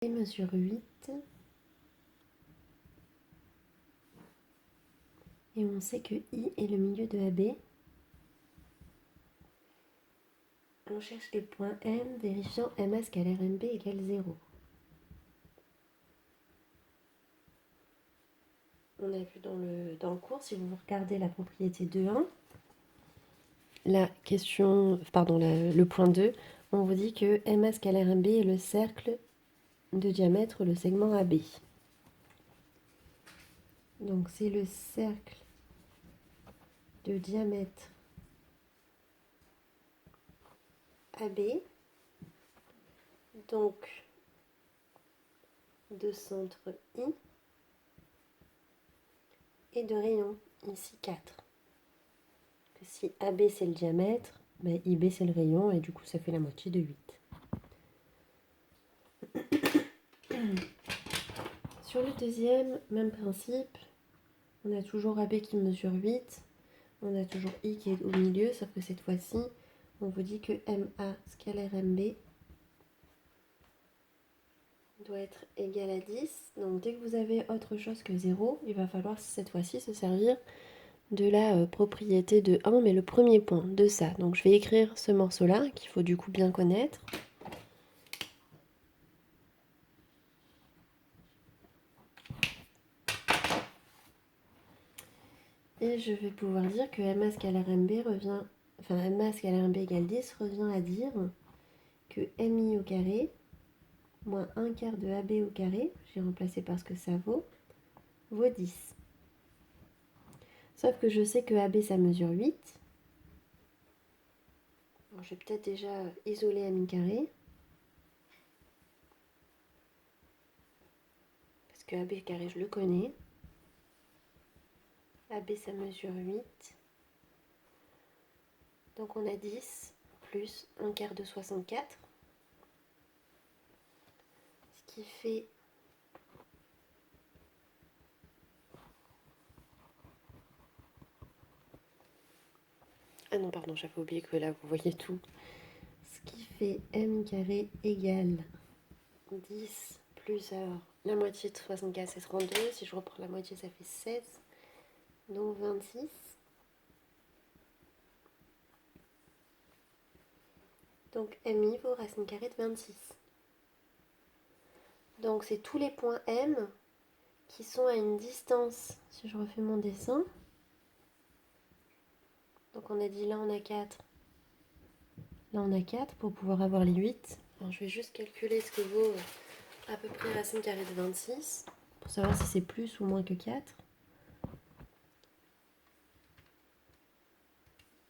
mesure 8. Et on sait que I est le milieu de AB. On cherche les points M, vérifiant MA scalaire MB égale 0. On a vu dans le cours, si vous regardez la propriété 2.1, le point 2, on vous dit que MA scalaire MB est le cercle de diamètre, le segment AB. Donc c'est le cercle de diamètre AB, donc de centre I et de rayon, ici 4. Que si AB c'est le diamètre, ben IB c'est le rayon et du coup ça fait la moitié de 8. Sur le deuxième, même principe, on a toujours AB qui mesure 8, on a toujours I qui est au milieu, sauf que cette fois-ci, on vous dit que MA scalaire MB doit être égal à 10. Donc dès que vous avez autre chose que 0, il va falloir cette fois-ci se servir de la propriété de 1, mais le premier point de ça. Donc je vais écrire ce morceau-là, qu'il faut du coup bien connaître. Et je vais pouvoir dire que MA scalaire MB revient, MA scalaire MB égale 10 revient à dire que MI au carré moins 1 quart de AB au carré, j'ai remplacé par ce que ça vaut 10. Sauf que je sais que AB ça mesure 8. Alors, je vais peut-être déjà isoler MI carré. Parce que AB carré je le connais. AB ça mesure 8. Donc on a 10 plus 1 quart de 64. Ce qui fait ah non, pardon, j'avais oublié que là, vous voyez tout. Ce qui fait M carré égale 10 plus, alors, la moitié de 64, c'est 32. Si je reprends la moitié, ça fait 16. Donc 26. Donc MI vaut racine carrée de 26. Donc c'est tous les points M qui sont à une distance, si je refais mon dessin. Donc on a dit là on a 4. Là on a 4 pour pouvoir avoir les 8. Alors je vais juste calculer ce que vaut à peu près racine carrée de 26 pour savoir si c'est plus ou moins que 4.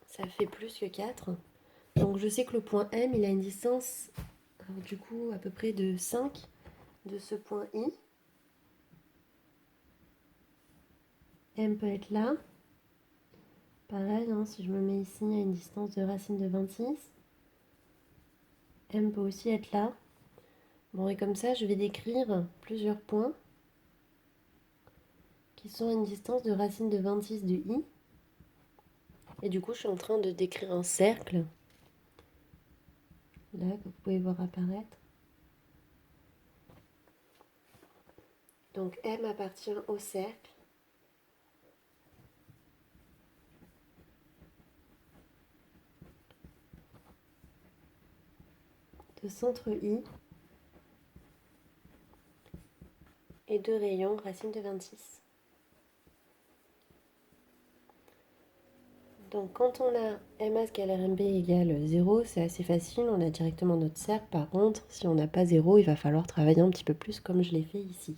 Ça fait plus que 4. Donc je sais que le point M il a une distance alors, du coup à peu près de 5 de ce point I. M peut être là. Pareil, hein, si je me mets ici à une distance de racine de 26. M peut aussi être là. Bon, et comme ça, je vais décrire plusieurs points qui sont à une distance de racine de 26 de I. Et du coup, je suis en train de décrire un cercle, là, que vous pouvez voir apparaître. Donc, M appartient au cercle. De centre I. Et de rayon, racine de 26. Donc quand on a MA scalaire MB égale 0, c'est assez facile, on a directement notre cercle. Par contre, si on n'a pas 0, il va falloir travailler un petit peu plus comme je l'ai fait ici.